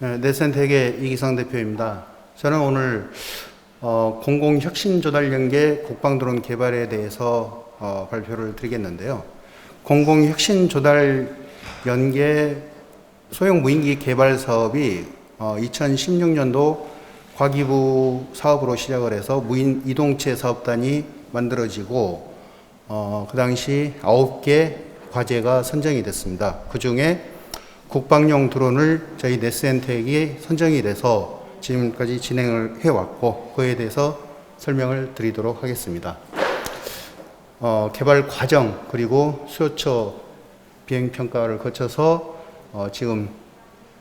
네, 넷센텍의 이기상 대표입니다. 저는 오늘 공공혁신조달연계 국방드론 개발에 대해서 발표를 드리겠는데요. 공공혁신조달연계 소형 무인기 개발 사업이 2016년도 과기부 사업으로 시작을 해서 무인 이동체 사업단이 만들어지고 그 당시 9개 과제가 선정이 됐습니다. 그 중에 국방용 드론을 저희 넷센텍이 선정이 돼서 지금까지 진행을 해왔고 그에 대해서 설명을 드리도록 하겠습니다. 개발 과정 그리고 수요처 비행평가를 거쳐서 지금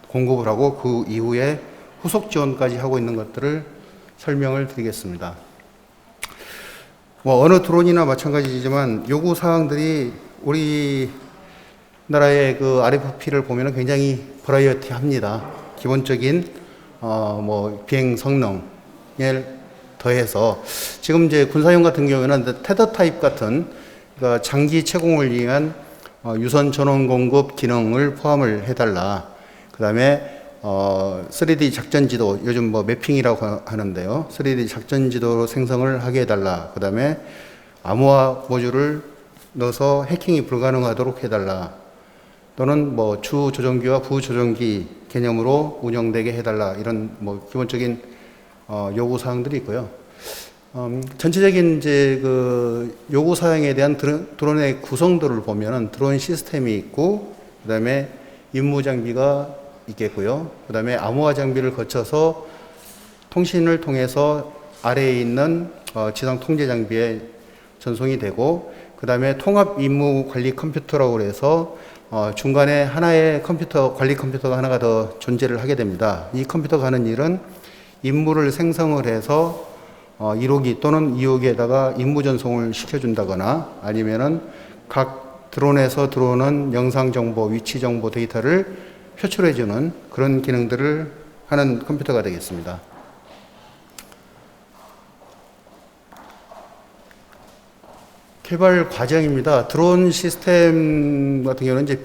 공급을 하고 그 이후에 후속 지원까지 하고 있는 것들을 설명을 드리겠습니다. 어느 드론이나 마찬가지지만 요구 사항들이 우리나라의 그 RFP를 보면 굉장히 버라이어티합니다. 기본적인 비행 성능에 더해서 지금 이제 군사용 같은 경우에는 테더 타입 같은 그러니까 장기 채공을 위한 유선 전원 공급 기능을 포함을 해달라. 그 다음에 3D 작전 지도, 요즘 매핑이라고 하는데요. 3D 작전 지도로 생성을 하게 해달라. 그 다음에 암호화 모듈을 넣어서 해킹이 불가능하도록 해달라. 또는 주 조종기와 부 조종기 개념으로 운영되게 해달라. 이런 기본적인 요구 사항들이 있고요. 전체적인 이제 그 요구 사항에 대한 드론의 구성도를 보면은 드론 시스템이 있고, 그 다음에 임무 장비가 있겠고요. 그 다음에 암호화 장비를 거쳐서 통신을 통해서 아래에 있는 지상 통제 장비에 전송이 되고, 그 다음에 통합 임무 관리 컴퓨터라고 해서 중간에 하나의 관리 컴퓨터가 하나가 더 존재를 하게 됩니다. 이 컴퓨터가 하는 일은 임무를 생성을 해서 1호기 또는 2호기에다가 임무 전송을 시켜준다거나 아니면은 각 드론에서 들어오는 영상 정보, 위치 정보 데이터를 표출해주는 그런 기능들을 하는 컴퓨터가 되겠습니다. 개발 과정입니다. 드론 시스템 같은 경우는 이제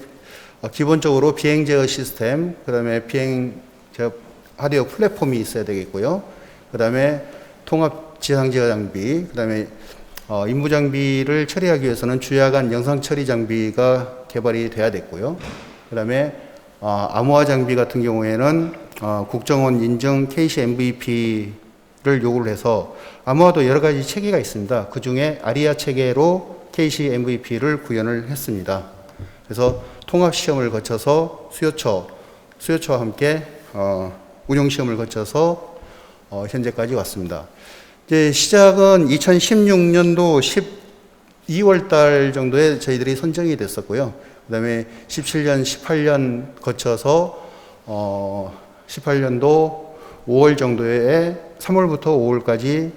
기본적으로 비행 제어 시스템, 그 다음에 비행 제어 하드웨어 플랫폼이 있어야 되겠고요. 그 다음에 통합 지상 제어 장비, 그 다음에 임무 장비를 처리하기 위해서는 주야간 영상 처리 장비가 개발이 돼야 됐고요. 그 다음에 암호화 장비 같은 경우에는 국정원 인증 KC MVP를 요구를 해서 암호화도 여러 가지 체계가 있습니다. 그 중에 아리아 체계로 KC MVP를 구현을 했습니다. 그래서 통합 시험을 거쳐서 수요처와 함께 운용 시험을 거쳐서 현재까지 왔습니다. 이제 시작은 2016년도 12월 달 정도에 저희들이 선정이 됐었고요. 그 다음에 17년, 18년 거쳐서 18년도 5월 정도에 3월부터 5월까지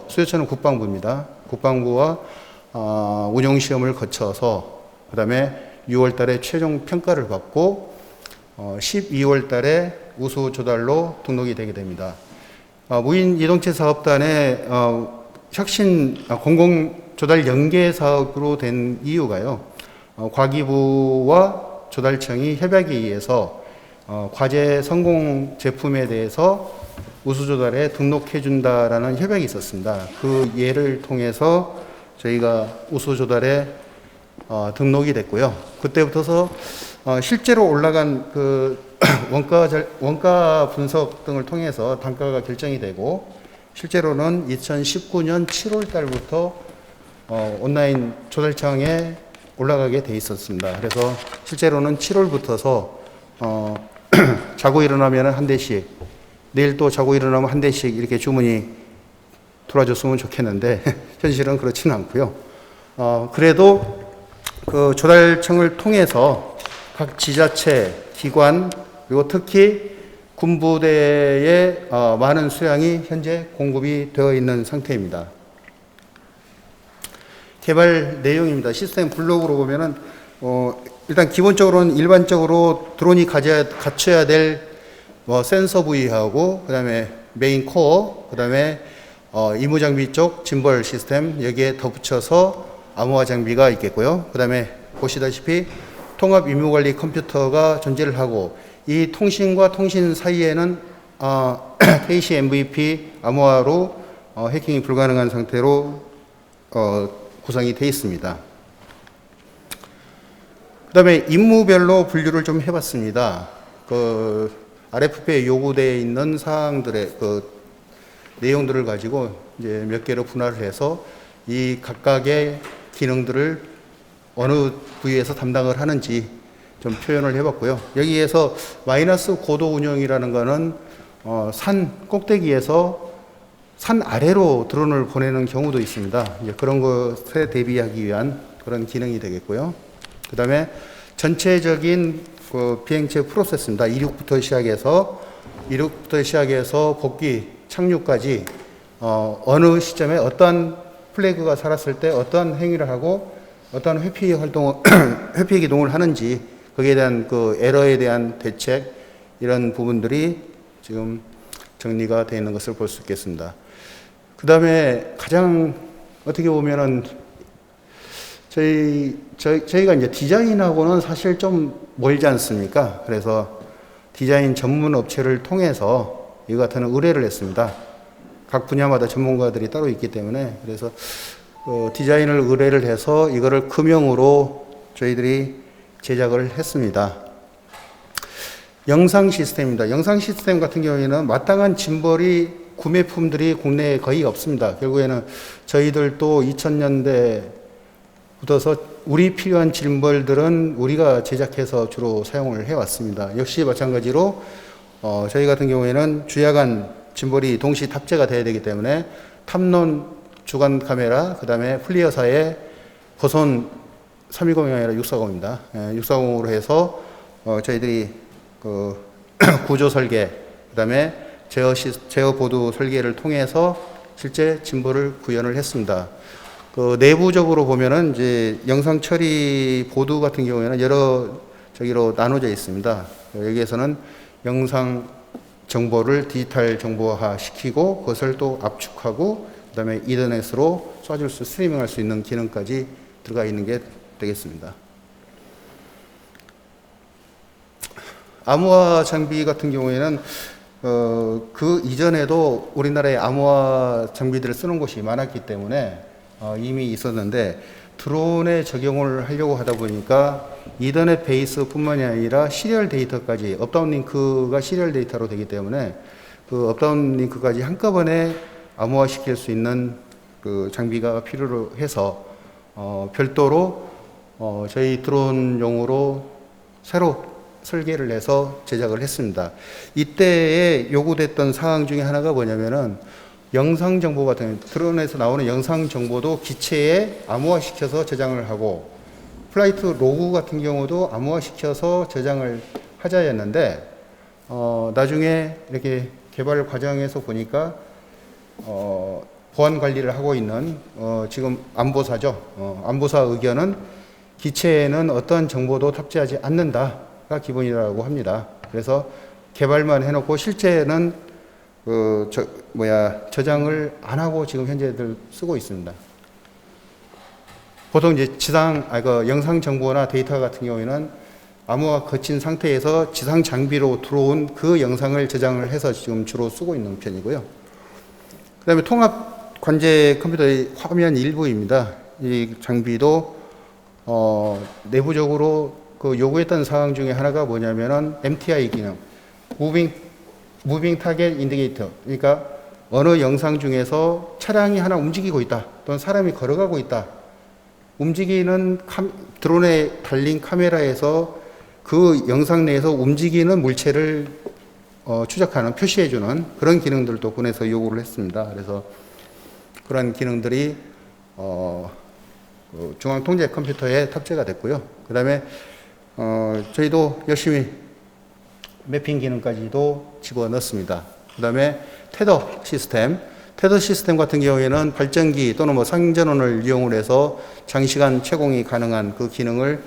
수요처는 국방부입니다. 국방부와 운용시험을 거쳐서 그 다음에 6월 달에 최종 평가를 받고 12월 달에 우수 조달로 등록이 되게 됩니다. 무인 이동체 사업단의 공공조달 연계 사업으로 된 이유가요. 과기부와 조달청이 협약에 의해서 과제 성공 제품에 대해서 우수조달에 등록해준다라는 협약이 있었습니다. 그 예를 통해서 저희가 우수조달에 등록이 됐고요. 그때부터서 실제로 올라간 그 원가 분석 등을 통해서 단가가 결정이 되고 실제로는 2019년 7월 달부터 온라인 조달청에 올라가게 돼 있었습니다. 그래서 실제로는 7월부터서 자고 일어나면 한 대씩, 내일 또 자고 일어나면 한 대씩 이렇게 주문이 들어와줬으면 좋겠는데 현실은 그렇지는 않고요. 그래도 그 조달청을 통해서 각 지자체, 기관 그리고 특히 군부대의 많은 수량이 현재 공급이 되어 있는 상태입니다. 개발 내용입니다. 시스템 블록으로 보면은 일단 기본적으로는 일반적으로 드론이 갖춰야 될 센서 부위하고 그다음에 메인 코어, 그다음에 임무 장비 쪽 짐벌 시스템 여기에 덧붙여서 암호화 장비가 있겠고요. 그다음에 보시다시피 통합 임무 관리 컴퓨터가 존재를 하고 이 통신과 통신 사이에는 KC MVP 암호화로 해킹이 불가능한 상태로 구성이 되어 있습니다. 그 다음에 임무별로 분류를 좀 해봤습니다. RFP에 요구되어 있는 사항들의 내용들을 가지고 이제 몇 개로 분할을 해서 이 각각의 기능들을 어느 부위에서 담당을 하는지 좀 표현을 해봤고요. 여기에서 마이너스 고도 운영이라는 거는 산 꼭대기에서 산 아래로 드론을 보내는 경우도 있습니다. 이제 그런 것에 대비하기 위한 그런 기능이 되겠고요. 그 다음에 전체적인 비행체 프로세스입니다. 이륙부터 시작해서 복귀, 착륙까지 어느 시점에 어떤 플래그가 살았을 때 어떤 행위를 하고 어떤 회피 기동을 하는지 거기에 대한 에러에 대한 대책 이런 부분들이 지금 정리가 되어 있는 것을 볼 수 있겠습니다. 그 다음에 가장 어떻게 보면은 저희가 이제 디자인하고는 사실 좀 멀지 않습니까? 그래서 디자인 전문 업체를 통해서 이거 같은 의뢰를 했습니다. 각 분야마다 전문가들이 따로 있기 때문에 그래서 디자인을 의뢰를 해서 이거를 금형으로 저희들이 제작을 했습니다. 영상 시스템입니다. 영상 시스템 같은 경우에는 마땅한 짐벌이 구매품들이 국내에 거의 없습니다. 결국에는 저희들도 2000년대부터서 우리 필요한 짐벌들은 우리가 제작해서 주로 사용을 해왔습니다. 역시 마찬가지로 저희 같은 경우에는 주야간 짐벌이 동시 탑재가 돼야 되기 때문에 탑론 주간 카메라, 그 다음에 플리어사의 버손 320이 아니라 640입니다. 640으로 해서 저희들이 구조 설계, 그 다음에 제어 보드 설계를 통해서 실제 짐벌을 구현을 했습니다. 내부적으로 보면은 이제 영상 처리 보드 같은 경우에는 여러 저기로 나눠져 있습니다. 여기에서는 영상 정보를 디지털 정보화 시키고 그것을 또 압축하고 그 다음에 이더넷으로 쏴줄 수 스트리밍할 수 있는 기능까지 들어가 있는 게 되겠습니다. 암호화 장비 같은 경우에는 그 이전에도 우리나라에 암호화 장비들을 쓰는 곳이 많았기 때문에 이미 있었는데 드론에 적용을 하려고 하다 보니까 이더넷 베이스뿐만이 아니라 시리얼 데이터까지 업다운 링크가 시리얼 데이터로 되기 때문에 그 업다운 링크까지 한꺼번에 암호화 시킬 수 있는 그 장비가 필요로 해서 별도로 저희 드론용으로 새로 설계를 해서 제작을 했습니다. 이때에 요구됐던 사항 중에 하나가 뭐냐면은 영상 정보 같은 드론에서 나오는 영상 정보도 기체에 암호화 시켜서 저장을 하고 플라이트 로그 같은 경우도 암호화 시켜서 저장을 하자였는데 나중에 이렇게 개발 과정에서 보니까 보안 관리를 하고 있는 지금 안보사죠. 안보사 의견은 기체에는 어떤 정보도 탑재하지 않는다가 기본이라고 합니다. 그래서 개발만 해놓고 실제는 저장을 안 하고 지금 현재들 쓰고 있습니다. 보통 이제 영상 정보나 데이터 같은 경우에는 암호화 거친 상태에서 지상 장비로 들어온 그 영상을 저장을 해서 지금 주로 쓰고 있는 편이고요. 그 다음에 통합 관제 컴퓨터의 화면 일부입니다. 이 장비도 내부적으로 요구했던 사항 중에 하나가 뭐냐면은 MTI 기능, 무빙 타겟 인디케이터. 그러니까 어느 영상 중에서 차량이 하나 움직이고 있다, 또는 사람이 걸어가고 있다. 움직이는 드론에 달린 카메라에서 그 영상 내에서 움직이는 물체를 추적하는, 표시해주는 그런 기능들도 군에서 요구를 했습니다. 그래서 그런 기능들이 중앙통제 컴퓨터에 탑재가 됐고요. 그 다음에 저희도 열심히 매핑 기능까지도 집어넣습니다. 그 다음에 테더 시스템 같은 경우에는 발전기 또는 상전원을 이용을 해서 장시간 채공이 가능한 그 기능을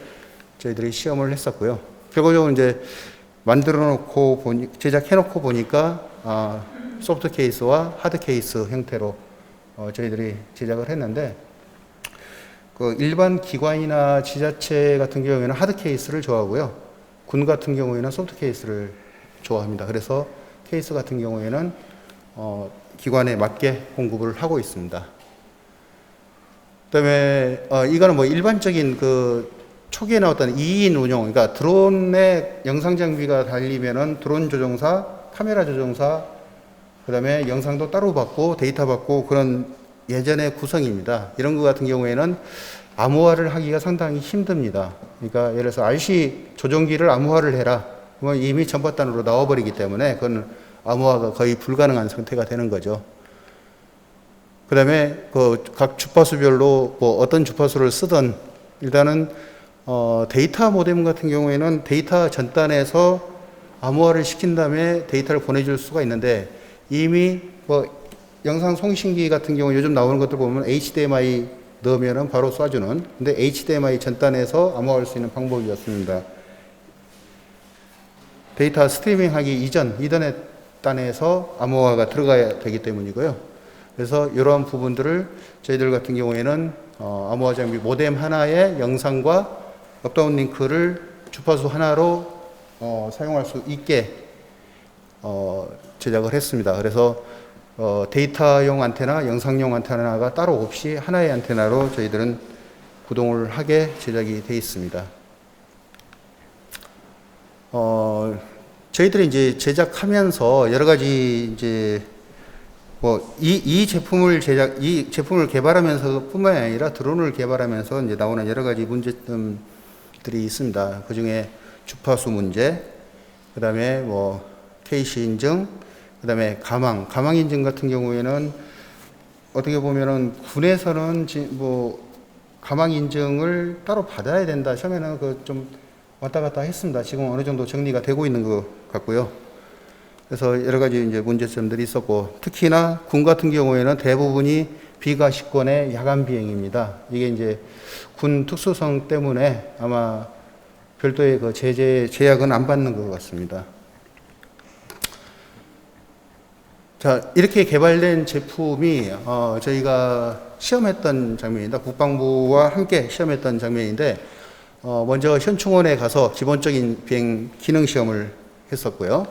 저희들이 시험을 했었고요. 결과적으로 이제 제작해놓고 보니까 소프트 케이스와 하드 케이스 형태로 저희들이 제작을 했는데 일반 기관이나 지자체 같은 경우에는 하드 케이스를 좋아하고요. 군 같은 경우에는 소프트 케이스를 좋아합니다. 그래서 케이스 같은 경우에는 기관에 맞게 공급을 하고 있습니다. 그다음에 이거는 뭐 일반적인 그 초기에 나왔던 2인 운용, 그러니까 드론의 영상 장비가 달리면은 드론 조종사, 카메라 조종사, 그다음에 영상도 따로 받고 데이터 받고 그런 예전의 구성입니다. 이런 것 같은 경우에는 암호화를 하기가 상당히 힘듭니다. 그러니까 예를 들어서 RC 조종기를 암호화를 해라. 뭐 이미 전파단으로 나와버리기 때문에 그건 암호화가 거의 불가능한 상태가 되는 거죠. 그 다음에 그 각 주파수별로 뭐 어떤 주파수를 쓰든 일단은 데이터 모뎀 같은 경우에는 데이터 전단에서 암호화를 시킨 다음에 데이터를 보내줄 수가 있는데 이미 뭐 영상 송신기 같은 경우 요즘 나오는 것들 보면 HDMI 넣으면은 바로 쏴주는, 근데 HDMI 전단에서 암호화할 수 있는 방법이었습니다. 데이터 스트리밍 하기 이전 이더넷 단에서 암호화가 들어가야 되기 때문이고요. 그래서 이러한 부분들을 저희들 같은 경우에는 암호화 장비 모뎀 하나에 영상과 업다운 링크를 주파수 하나로 사용할 수 있게 제작을 했습니다. 그래서 데이터용 안테나, 영상용 안테나가 따로 없이 하나의 안테나로 저희들은 구동을 하게 제작이 되어 있습니다. 저희들이 이제 제작하면서 여러 가지 이제 이 제품을 개발하면서 뿐만 아니라 드론을 개발하면서 이제 나오는 여러 가지 문제점들이 있습니다. 그 중에 주파수 문제, 그 다음에 뭐 KC 인증, 그 다음에 가망 인증 같은 경우에는 어떻게 보면은 군에서는 뭐 가망 인증을 따로 받아야 된다. 처음에는 그 좀 왔다 갔다 했습니다. 지금 어느 정도 정리가 되고 있는 것 같고요. 그래서 여러 가지 이제 문제점들이 있었고, 특히나 군 같은 경우에는 대부분이 비과시권의 야간 비행입니다. 이게 이제 군 특수성 때문에 아마 별도의 그 제약은 안 받는 것 같습니다. 자, 이렇게 개발된 제품이 저희가 시험했던 장면입니다. 국방부와 함께 시험했던 장면인데, 먼저 현충원에 가서 기본적인 비행 기능 시험을 했었고요.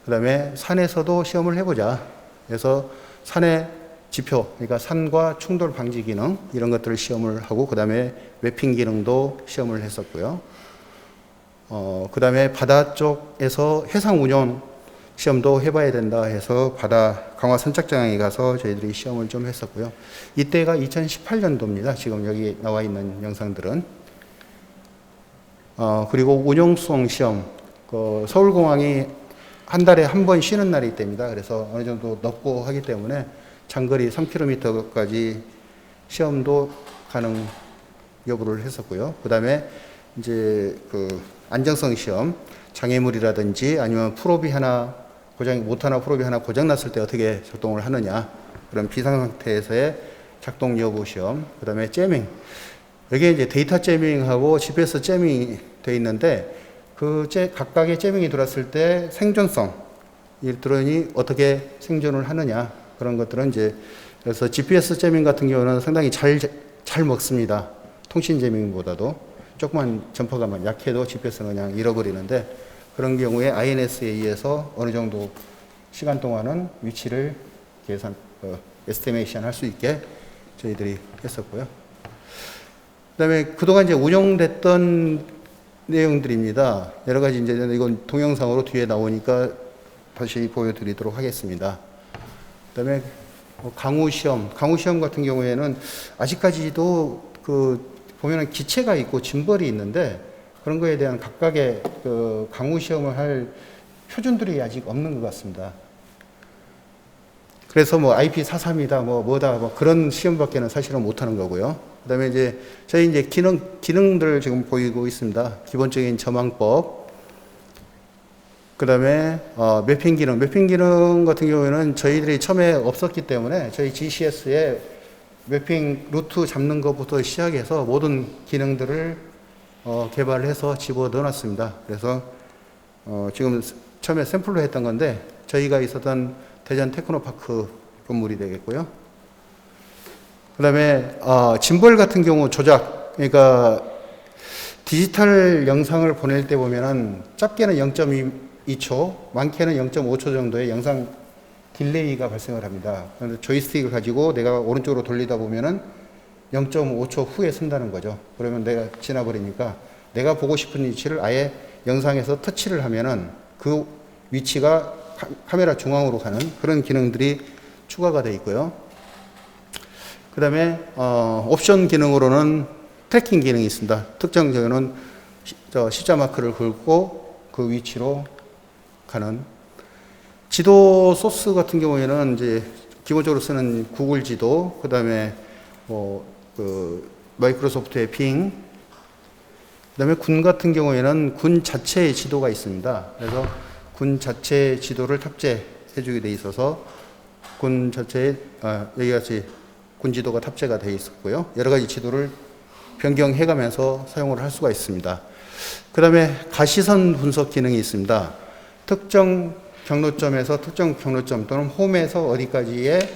그 다음에 산에서도 시험을 해보자. 그래서 산의 지표, 그러니까 산과 충돌 방지 기능 이런 것들을 시험을 하고, 그 다음에 매핑 기능도 시험을 했었고요. 그 다음에 바다 쪽에서 해상 운영 시험도 해봐야 된다 해서 바다 강화 선착장에 가서 저희들이 시험을 좀 했었고요. 이때가 2018년도입니다. 지금 여기 나와 있는 영상들은. 그리고 운용수송 시험, 서울공항이 한 달에 한 번 쉬는 날이 있답니다. 그래서 어느 정도 넓고 하기 때문에 장거리 3km까지 시험도 가능 여부를 했었고요. 그 다음에 이제 그 안정성 시험, 장애물이라든지 아니면 프로비 하나 프로비 하나 고장 났을 때 어떻게 작동을 하느냐, 그런 비상 상태에서의 작동 여부 시험, 그 다음에 재밍. 여기에 이제 데이터 재밍하고 GPS 재밍이 되어 있는데, 각각의 재밍이 들어왔을 때 생존성, 이 드론이 어떻게 생존을 하느냐, 그런 것들은 이제, 그래서 GPS 재밍 같은 경우는 상당히 잘 먹습니다. 통신 재밍보다도. 조그만 전파가만 약해도 GPS는 그냥 잃어버리는데, 그런 경우에 INS에 의해서 어느 정도 시간 동안은 위치를 에스티메이션 할 수 있게 저희들이 했었고요. 그 다음에 그동안 이제 운영됐던 내용들입니다. 여러 가지 이제 이건 동영상으로 뒤에 나오니까 다시 보여드리도록 하겠습니다. 그 다음에 강우 시험 같은 경우에는 아직까지도 보면은 기체가 있고 짐벌이 있는데, 그런 거에 대한 각각의 강우 시험을 할 표준들이 아직 없는 것 같습니다. 그래서 뭐 IP43이다, 뭐다, 그런 시험밖에는 사실은 못하는 거고요. 그 다음에 이제 저희 이제 기능들을 지금 보이고 있습니다. 기본적인 전망법. 그 다음에 매핑 기능 같은 경우에는 저희들이 처음에 없었기 때문에 저희 GCS에 매핑 루트 잡는 것부터 시작해서 모든 기능들을 개발을 해서 집어 넣어놨습니다. 그래서 지금 처음에 샘플로 했던 건데, 저희가 있었던 대전 테크노파크 건물이 되겠고요. 그 다음에 짐벌 같은 경우 조작, 그러니까 디지털 영상을 보낼 때 보면은 짧게는 0.2초, 많게는 0.5초 정도의 영상 딜레이가 발생을 합니다. 그런데 조이스틱을 가지고 내가 오른쪽으로 돌리다 보면은 0.5초 후에 쓴다는 거죠. 그러면 내가 지나버리니까 내가 보고 싶은 위치를 아예 영상에서 터치를 하면은 그 위치가 카메라 중앙으로 가는 그런 기능들이 추가가 되어 있고요. 그 다음에 옵션 기능으로는 트래킹 기능이 있습니다. 특정 경우는 십자 마크를 긁고 그 위치로 가는. 지도 소스 같은 경우에는 이제 기본적으로 쓰는 구글 지도, 그 다음에 마이크로소프트의 빙, 그 다음에 군 같은 경우에는 군 자체의 지도가 있습니다. 그래서 군 자체 지도를 탑재해 주게 돼 있어서 군 자체에 여기같이 군 지도가 탑재가 되어 있었고요. 여러 가지 지도를 변경해 가면서 사용을 할 수가 있습니다. 그 다음에 가시선 분석 기능이 있습니다. 특정 경로점에서 특정 경로점 또는 홈에서 어디까지의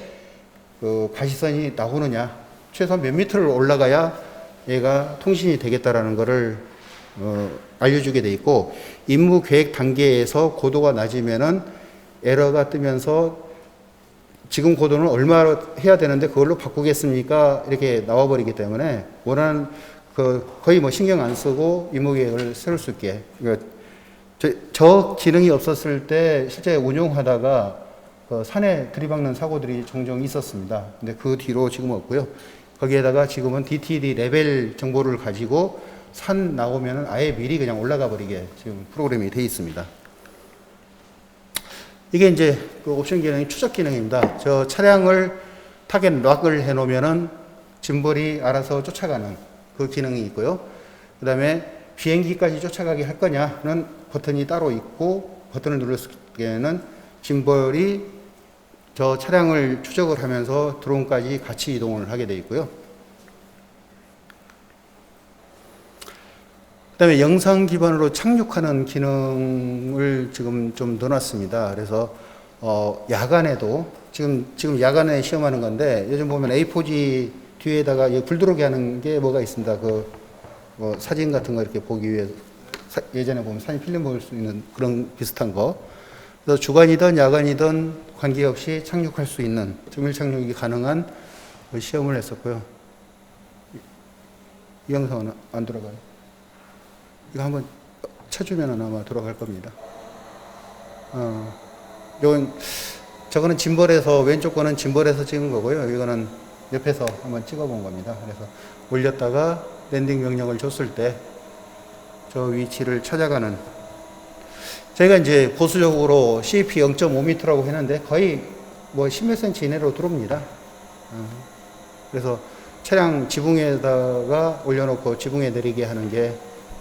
그 가시선이 나오느냐, 최소한 몇 미터를 올라가야 얘가 통신이 되겠다라는 것을 알려주게 돼 있고, 임무 계획 단계에서 고도가 낮으면은 에러가 뜨면서 지금 고도는 얼마 해야 되는데 그걸로 바꾸겠습니까? 이렇게 나와버리기 때문에 원하는 거의 뭐 신경 안 쓰고 임무 계획을 세울 수 있게. 그러니까 저 기능이 없었을 때 실제 운용하다가 산에 들이박는 사고들이 종종 있었습니다. 근데 그 뒤로 지금 없고요. 거기에다가 지금은 DTD 레벨 정보를 가지고 산 나오면은 아예 미리 그냥 올라가 버리게 지금 프로그램이 되어 있습니다. 이게 이제 그 옵션 기능이 추적 기능입니다. 저 차량을 타겟 락을 해 놓으면은 짐벌이 알아서 쫓아가는 그 기능이 있고요. 그 다음에 비행기까지 쫓아가게 할 거냐는 버튼이 따로 있고, 버튼을 눌렀을 때에는 짐벌이 저 차량을 추적을 하면서 드론까지 같이 이동을 하게 되어 있고요. 그 다음에 영상 기반으로 착륙하는 기능을 지금 좀 넣어놨습니다. 그래서 야간에도 지금 야간에 시험하는 건데, 요즘 보면 A4G 뒤에다가 불 들어오게 하는 게 뭐가 있습니다. 사진 같은 거 이렇게 보기 위해 예전에 보면 사진 필름 볼 수 있는 그런 비슷한 거. 그래서 주간이든 야간이든 관계없이 착륙할 수 있는 정밀 착륙이 가능한 시험을 했었고요. 이 영상은 안 돌아가요. 이거 한번 쳐주면 아마 돌아갈 겁니다. 저거는 짐벌에서, 왼쪽 거는 짐벌에서 찍은 거고요. 이거는 옆에서 한번 찍어본 겁니다. 그래서 올렸다가 랜딩 명령을 줬을 때 저 위치를 찾아가는, 저희가 이제 보수적으로 CAP 0.5m라고 했는데 거의 뭐 10몇 cm 이내로 들어옵니다. 그래서 차량 지붕에다가 올려놓고 지붕에 내리게 하는 게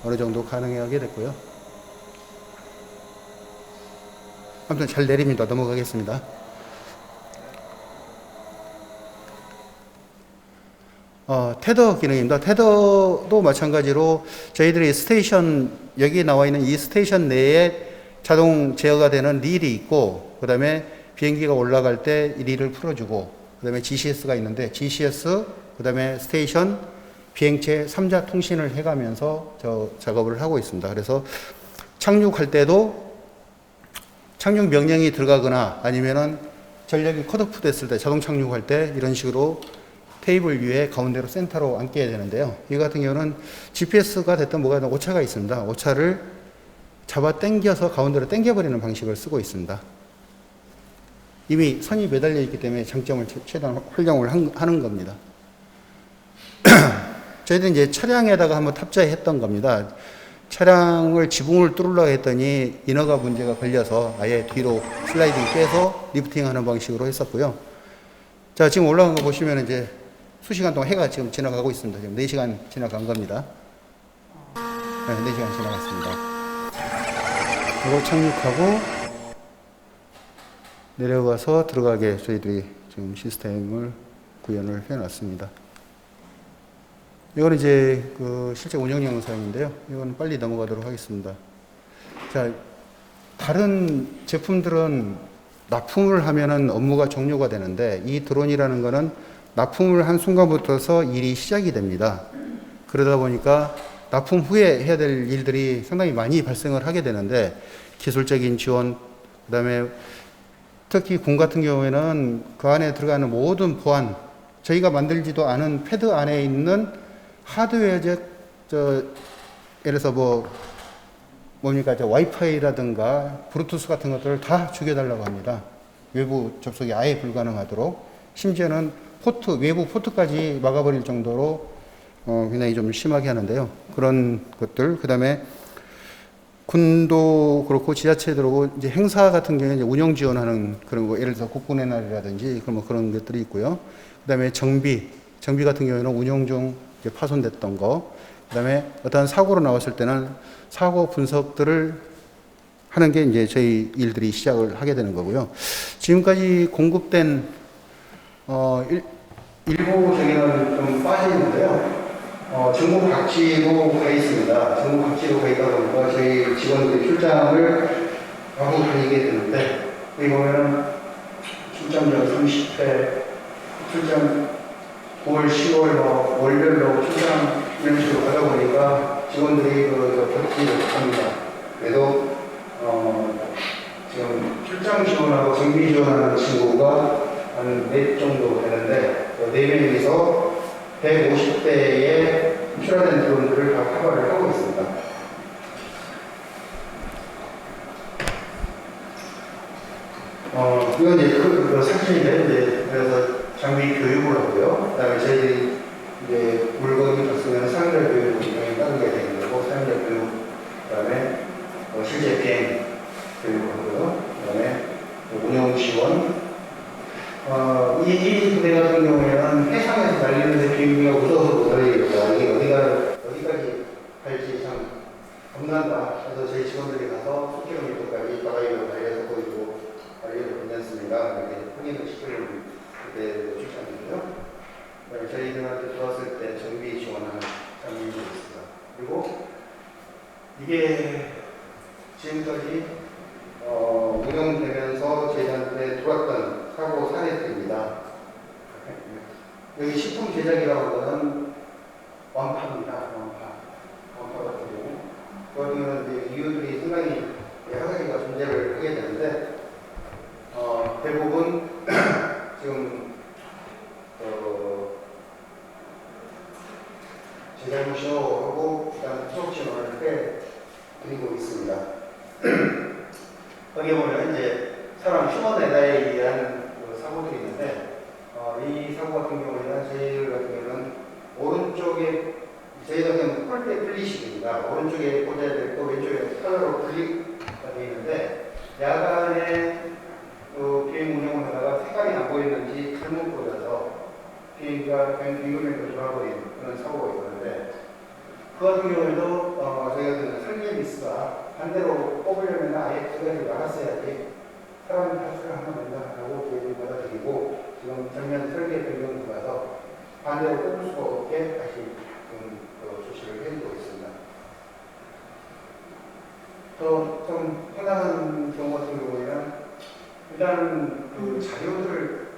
어느 정도 가능하게 됐고요. 아무튼 잘 내립니다. 넘어가겠습니다. 테더 기능입니다. 테더도 마찬가지로 저희들이 스테이션, 여기 나와 있는 이 스테이션 내에 자동 제어가 되는 릴이 있고, 그 다음에 비행기가 올라갈 때 이 릴을 풀어주고, 그 다음에 GCS가 있는데 GCS, 그 다음에 스테이션, 비행체 3자 통신을 해가면서 저 작업을 하고 있습니다. 그래서 착륙할 때도 착륙 명령이 들어가거나 아니면은 전력이 컷오프 됐을 때, 자동 착륙할 때 이런 식으로 테이블 위에 가운데로 센터로 앉게 되는데요. 이 같은 경우는 GPS가 됐든 뭐가 됐든 오차가 있습니다. 오차를 잡아 당겨서 가운데로 당겨버리는 방식을 쓰고 있습니다. 이미 선이 매달려 있기 때문에 장점을 최대한 활용을 하는 겁니다. 저희들은 이제 차량에다가 한번 탑재했던 겁니다. 차량을 지붕을 뚫으려고 했더니 인허가 문제가 걸려서 아예 뒤로 슬라이딩 빼서 리프팅 하는 방식으로 했었고요. 자, 지금 올라간 거 보시면 이제 수시간 동안 해가 지금 지나가고 있습니다. 지금 4시간 지나간 겁니다. 네, 4시간 지나갔습니다. 이거 착륙하고 내려가서 들어가게 저희들이 지금 시스템을 구현을 해 놨습니다. 이거는 이제 실제 운영 영상인데요. 이건 빨리 넘어가도록 하겠습니다. 자, 다른 제품들은 납품을 하면은 업무가 종료가 되는데, 이 드론이라는 거는 납품을 한 순간부터서 일이 시작이 됩니다. 그러다 보니까 납품 후에 해야 될 일들이 상당히 많이 발생을 하게 되는데, 기술적인 지원, 그다음에 특히 군 같은 경우에는 그 안에 들어가는 모든 보안, 저희가 만들지도 않은 패드 안에 있는 하드웨어적, 예를 들어서 뭡니까, 와이파이라든가 브루투스 같은 것들을 다 죽여달라고 합니다. 외부 접속이 아예 불가능하도록. 심지어는 외부 포트까지 막아버릴 정도로 굉장히 좀 심하게 하는데요. 그런 것들, 그 다음에 군도 그렇고 지자체들하고 이제 행사 같은 경우에 이제 운영 지원하는 그런 거, 예를 들어서 국군의 날이라든지 그런 것들이 있고요. 그 다음에 정비 같은 경우에는 운영 중 이제 파손됐던 거, 그 다음에 어떤 사고로 나왔을 때는 사고 분석들을 하는 게 이제 저희 일들이 시작을 하게 되는 거고요. 지금까지 공급된, 일부 저기는 좀 빠지는데요. 전국 각지로 가 있습니다. 전국 각지로 가 있다 보니까 저희 직원들이 출장을 하고 다니게 되는데, 여기 보면은 출장전 30회, 출장 9월, 10월 월별로 출장 이런 식으로 가다 보니까 직원들이 버티지 못합니다. 그래도 지금 출장 지원하고 정비 지원하는 친구가 한 4 정도 되는데, 4명이서 150대의 출하된 드론들을 다 커버를 하고 있습니다. 이건 이제 그 사진인데, 이제 그래서 장비 교육을 하고요. 그 다음에 저희들이 이제 물건이 없으면 사용자 교육을 따르게 되는 거고, 사용자 교육, 그 다음에 실제 비행 교육을 하고요. 그 다음에 운영 지원. 이 부대 같은 경우에는 해상에서 날리는데 비행기가 무서워서 못 날리겠다. 이게 어디까지 갈지 참 겁난다. 그래서 저희 직원들이 가서 수킬로미터까지 바다위로 달려서 보이고 달려도 괜찮습니다. 이렇게 확인을 시키는 그때 출장이고요. 저희들한테 들어왔을 때 정비 지원하는 장면이 있습니다. 그리고 이게 지금까지 운영되면서 저희한테 들어왔던 사고 사례들입니다. 여기 식품 제작이라고 하는 완파입니다. 완파 같은 경우. 그러면 이유들이 상당히 여러 가지가 존재를 하게 되는데, 대부분 지금 제작물 신호하고 그다음 수속 신호를 드리고 있습니다. 거기에 보면 이제 사람 휴먼 에러에 의한 사고들이 있는데, 이 사고 같은 경우에는 저희 같은 경우는 오른쪽에 저희가 폴대 분리식입니다. 오른쪽에 꽂아야 되고 왼쪽에 컬러로 분리가 되어 있는데, 야간에 비행 운영을 하다가 색깔이 안 보이는지 잘못 꽂아서 비행기가 빙글빙글 돌아버린 그런 사고가 있었는데, 그 같은 경우에도 저희가 설계 미스가 반대로 뽑으려면 아예 두 가지 나갔어야지 사람 탈출을 하면 된다고 저희들이 받아들이고, 지금 전면 설계 변경을 받아서 반대로 뽑을 수가 없게 다시 지금 조치를 해주고 있습니다. 또 좀 흔한 경우 같은 경우에는 일단 자료들을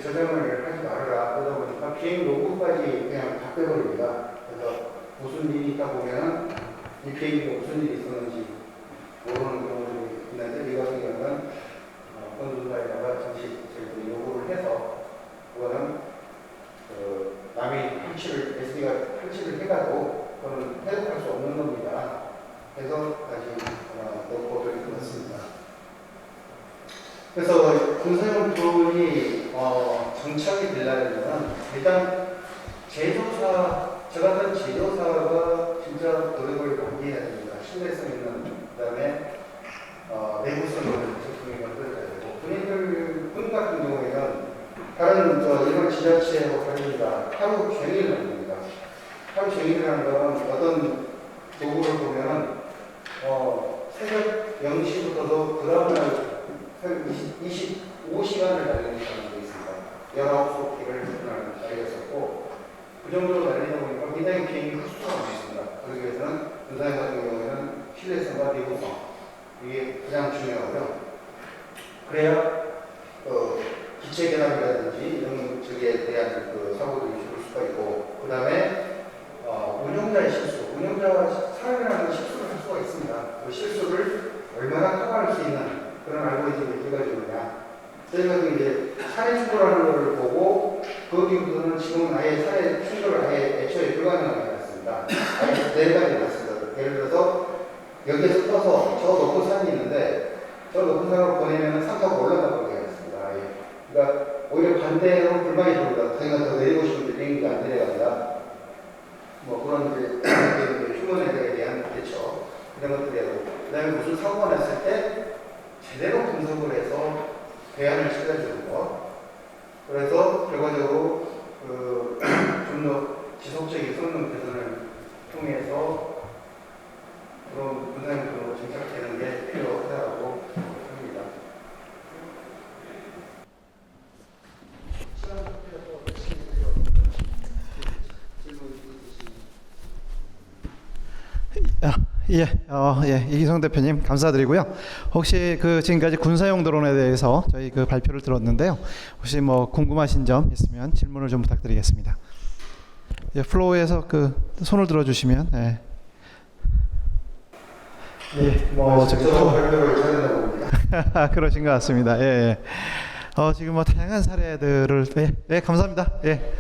저장을 하지 말아라. 그러다 보니까 비행 로그까지 그냥 다 빼버립니다. 그래서 무슨 일이 있다 보면은 이 비행기가 무슨 일이 있었는지 모르는 경우들이 있는데, 이 같은 경우는 건조사에다가 잠시 저희들이 요구를 해서, 그거는 남이 SD가 설치를 해가도 그거는 해석할 수 없는 겁니다. 그래서 다시 넣고 드리겠습니다. 그래서 군사용 드론이 정착이 되려면 일단 저 같은 제조사가 진짜 노력을 많이 해야 됩니다. 신뢰성 있는, 그 다음에 내구성 있는 제품을 만들어야 되고, 군 같은 경우에는 다른 일반 지자체하고 다릅니다. 하루 종일 합니다. 하루 종일 하는 건 어떤 도구를 보면은 새벽 0시부터도 그 다음날 25시간을 날리는 사람도 있습니다. 19개를 날렸었고, 그 정도로 날리다 보니까 굉장히 비행기 흡수가 많습니다. 그러기 위해서는 군사용 같은 경우에는 신뢰성과 내구성, 이게 가장 중요하고요. 그래야 기체 결함이라든지 이런 쪽에 대한 사고들이 줄을 수가 있고, 그 다음에 운영자의 실수, 운영자가 사람이라는 실수를 할 수가 있습니다. 그 실수를 얼마나 커버할 수 있는 그런 알고리즘을 개발해주느냐. 저희가 이제 사례 충돌하는 것을 보고 거기부터는 지금은 아예 사례 충돌을 아예 애초에 불가능하게 해놨습니다. 아예 내일까지 해놨습니다. 예를 들어서 여기에서 떠서 저 높은 산이 있는데 저 높은 산으로 보내면 산 타고 올라가 보게 해놨습니다. 아예. 그러니까 오히려 반대로 불만이 들어옵니다. 자기가 더 내리고 싶은데 비행기가 안 내려간다. 뭐 그런 이제 휴먼에 대한 대처 이런 것들이 하고 그다음에 무슨 사고가 났을 때 제대로 분석을 해서 대안을 찾아주는 것. 그래서 결과적으로 좀 더 지속적인 성능 개선을 통해서 그런 분산으로 정착되는 게 필요하다고 합니다. 예, 이기성 대표님 감사드리고요. 혹시 그 지금까지 군사용 드론에 대해서 저희 그 발표를 들었는데요. 혹시 뭐 궁금하신 점 있으면 질문을 좀 부탁드리겠습니다. 예, 플로우에서 그 손을 들어주시면. 예. 저기 발표를 해야 된다고 봅니다. 그러신 것 같습니다. 예. 지금 뭐 다양한 사례들을 감사합니다. 예.